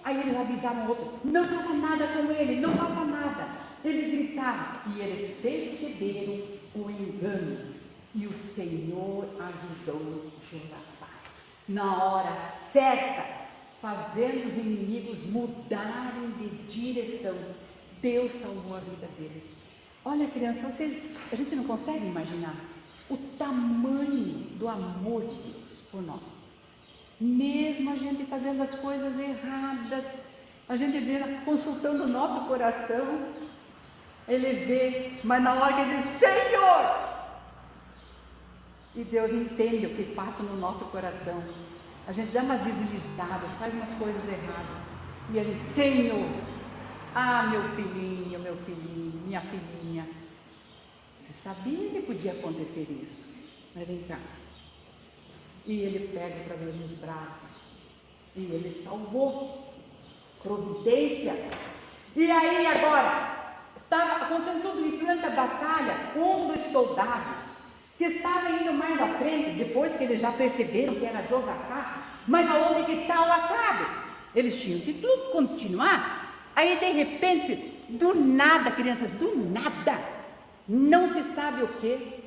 aí eles avisaram o outro, não faça nada com ele, não faça nada. Ele gritava, e eles perceberam o engano, e o Senhor ajudou Josafá, na hora certa, fazendo os inimigos mudarem de direção. Deus salvou a vida deles. Olha, criança, a gente não consegue imaginar o tamanho do amor de Deus por nós. Mesmo a gente fazendo as coisas erradas, a gente vê, consultando o nosso coração, ele vê, mas na hora que ele diz, Senhor! E Deus entende o que passa no nosso coração. A gente dá umas deslizadas, faz umas coisas erradas. E ele, Senhor, meu filhinho, minha filhinha. Você sabia que podia acontecer isso? Mas vem cá. E ele pega para ver nos braços. E ele salvou. Providência. E aí agora, estava acontecendo tudo isso durante a batalha. Um dos soldados que estava indo mais à frente, depois que eles já perceberam que era Josafá, mas aonde que está o Acabe? Eles tinham que tudo continuar. Aí de repente, do nada, crianças, do nada, não se sabe o que,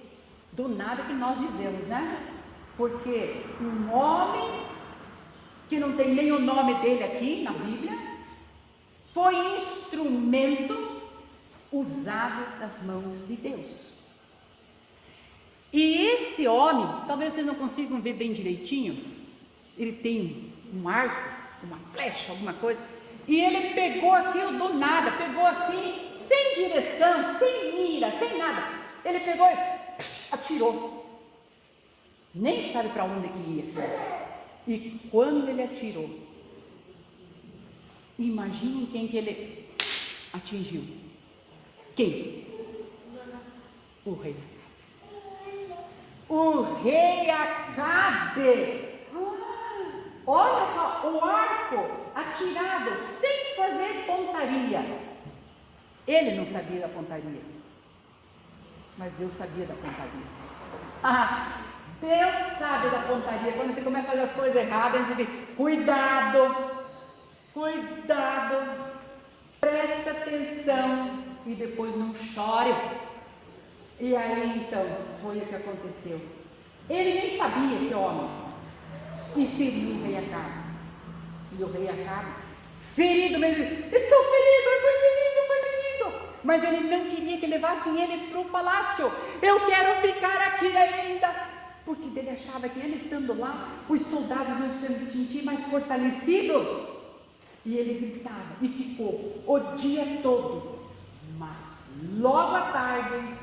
do nada que nós dizemos, né? Porque um homem, que não tem nem o nome dele aqui na Bíblia, foi instrumento usado das mãos de Deus. E esse homem, talvez vocês não consigam ver bem direitinho, ele tem um arco, uma flecha, alguma coisa, e ele pegou aquilo do nada, pegou assim, sem direção, sem mira, sem nada, ele pegou e atirou, nem sabe para onde que ia, e quando ele atirou, imaginem quem que ele atingiu, quem? O rei. O rei Acabe, olha só, o arco atirado sem fazer pontaria. Ele não sabia da pontaria, mas Deus sabia da pontaria. Deus sabe da pontaria. Quando você começa a fazer as coisas erradas, a gente diz, cuidado, presta atenção e depois não chore. E aí então, foi o que aconteceu. Ele nem sabia, esse homem, e feriu o rei Acabe. E o rei Acabe ferido mesmo. Estou ferido, eu fui ferido. Mas ele não queria que levassem ele para o palácio. Eu quero ficar aqui ainda. Porque ele achava que ele estando lá, os soldados iam se sentir mais fortalecidos. E ele gritava e ficou o dia todo. Mas logo à tarde,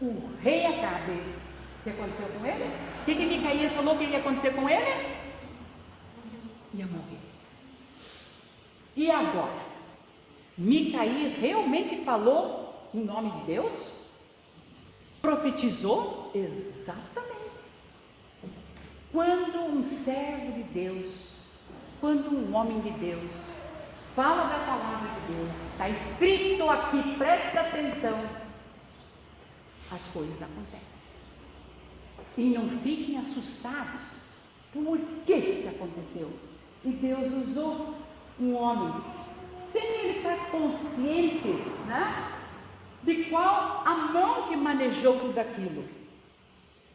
o rei Acabe, o que aconteceu com ele? O que Micaías falou que ia acontecer com ele? Ia morrer. E agora? Micaías realmente falou em nome de Deus? Profetizou? Exatamente. Quando um servo de Deus, quando um homem de Deus fala da palavra de Deus, está escrito aqui, presta atenção, as coisas acontecem. E não fiquem assustados. Por que aconteceu? E Deus usou um homem, sem ele estar consciente, né, de qual a mão que manejou tudo aquilo.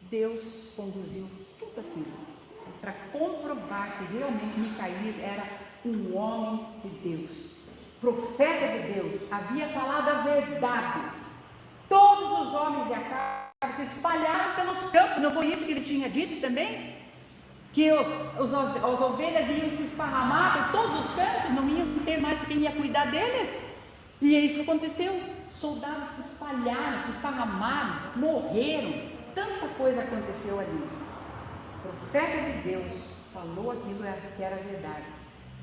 Deus conduziu tudo aquilo para comprovar que realmente Micaías era um homem de Deus, profeta de Deus, havia falado a verdade. Todos os homens de Acabe se espalharam pelos campos, não foi isso que ele tinha dito também? Que as ovelhas iam se esparramar por todos os campos, não iam ter mais quem ia cuidar deles. E é isso que aconteceu. Soldados se espalharam, se esparramaram, morreram. Tanta coisa aconteceu ali. O profeta de Deus falou aquilo que era verdade.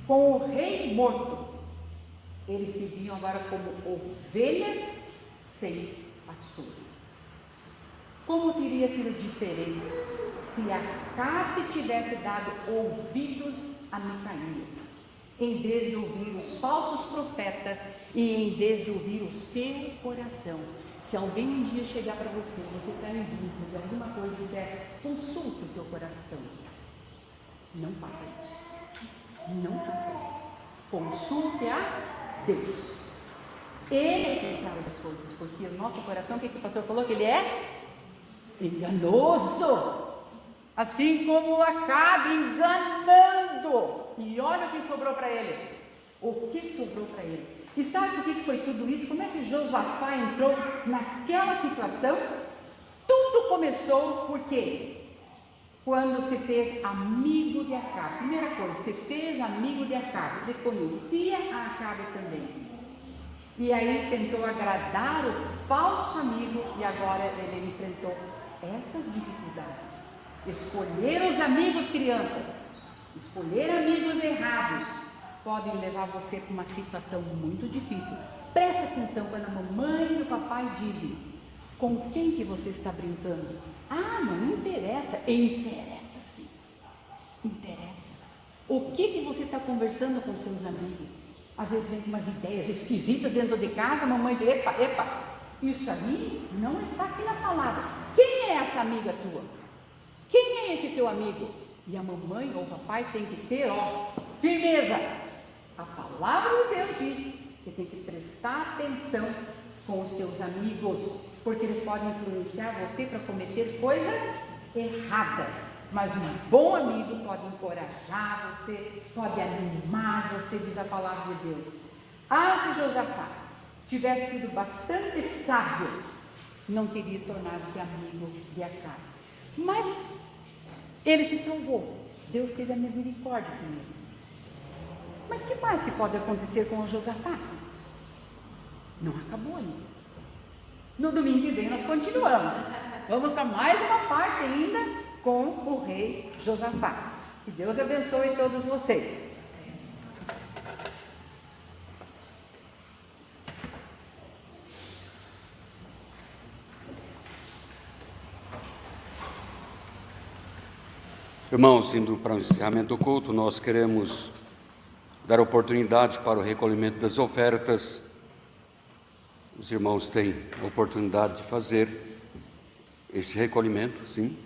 Com o rei morto, eles se viam agora como ovelhas sem pastor. Como teria sido diferente se Acabe tivesse dado ouvidos a Micaías, em vez de ouvir os falsos profetas e em vez de ouvir o seu coração? Se alguém um dia chegar para você, você está em dúvida de alguma coisa, disser, consulte o teu coração. Não faça isso. Não faça isso. Consulte a Deus. Ele é quem sabe das coisas, porque o nosso coração, o que o pastor falou? Que ele é enganoso. Assim como Acabe enganando. E olha o que sobrou para ele. O que sobrou para ele? E sabe por que foi tudo isso? Como é que Josafá entrou naquela situação? Tudo começou porque quando se fez amigo de Acabe. Primeira coisa, se fez amigo de Acabe. Ele conhecia a Acabe também. E aí tentou agradar o falso amigo e agora ele enfrentou essas dificuldades. Escolher os amigos, crianças, escolher amigos errados podem levar você para uma situação muito difícil. Preste atenção quando a mamãe e o papai dizem, com quem que você está brincando? Ah, não interessa. Interessa sim, interessa. O que você está conversando com seus amigos? Às vezes vem com umas ideias esquisitas dentro de casa, a mamãe diz, epa, isso aí não está aqui na palavra. Quem é essa amiga tua? Quem é esse teu amigo? E a mamãe ou o papai tem que ter, firmeza. A palavra de Deus diz que tem que prestar atenção com os teus amigos, porque eles podem influenciar você para cometer coisas erradas. Mas um bom amigo pode encorajar você, pode animar você, diz a palavra de Deus. Se Josafá tivesse sido bastante sábio, não teria tornado-se amigo de Acabe. Mas ele se salvou. Deus teve a misericórdia com ele. Mas que mais que pode acontecer com o Josafá? Não acabou ainda. No domingo que vem nós continuamos. Vamos para mais uma parte ainda com o rei Josafá. Que Deus abençoe todos vocês. Irmãos, indo para o encerramento do culto, nós queremos dar oportunidade para o recolhimento das ofertas. Os irmãos têm a oportunidade de fazer esse recolhimento, sim.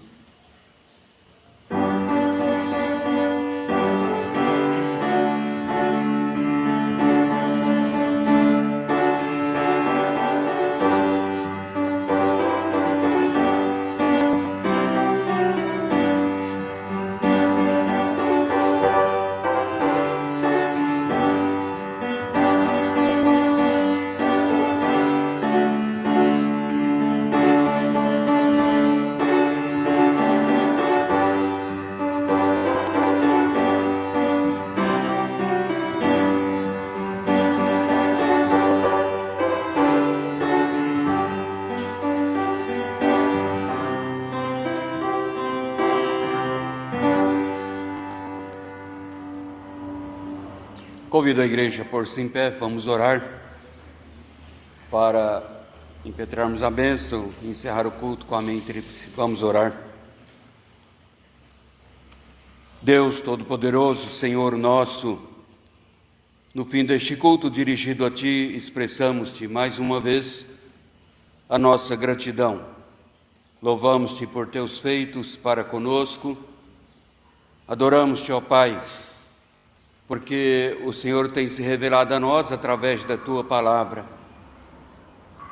Convido a igreja a pôr-se em pé, vamos orar para impetrarmos a bênção e encerrar o culto com a amém tríplice. Vamos orar. Deus Todo-Poderoso, Senhor nosso, no fim deste culto dirigido a Ti, expressamos-Te mais uma vez a nossa gratidão. Louvamos-Te por Teus feitos para conosco. Adoramos-Te, ó Pai, porque o Senhor tem se revelado a nós através da Tua Palavra.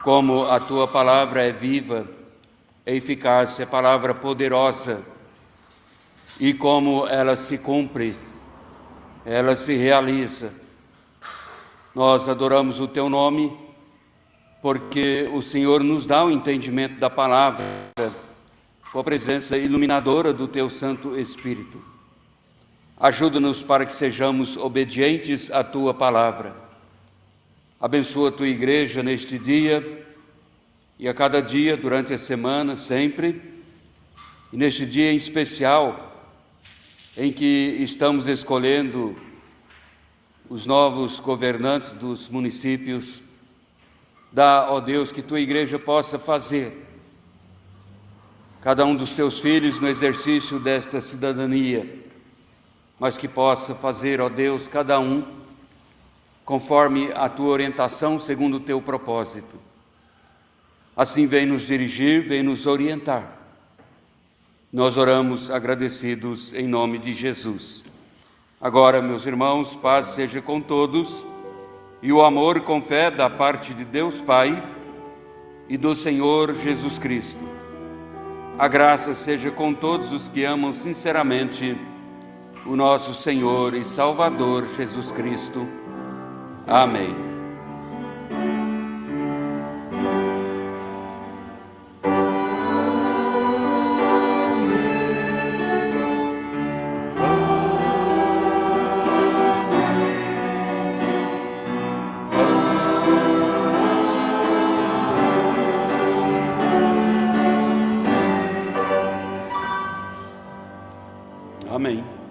Como a Tua Palavra é viva, é eficaz, é palavra poderosa, e como ela se cumpre, ela se realiza. Nós adoramos o Teu nome, porque o Senhor nos dá o entendimento da palavra, com a presença iluminadora do Teu Santo Espírito. Ajuda-nos para que sejamos obedientes à Tua palavra. Abençoa a Tua igreja neste dia e a cada dia durante a semana, sempre, e neste dia em especial, em que estamos escolhendo os novos governantes dos municípios. Dá, ó Deus, que Tua igreja possa fazer cada um dos Teus filhos no exercício desta cidadania, mas que possa fazer, ó Deus, cada um conforme a Tua orientação, segundo o Teu propósito. Assim vem nos dirigir, vem nos orientar. Nós oramos agradecidos em nome de Jesus. Agora, meus irmãos, paz seja com todos e o amor com fé da parte de Deus Pai e do Senhor Jesus Cristo. A graça seja com todos os que amam sinceramente o nosso Senhor e Salvador Jesus Cristo. Amém. Amém.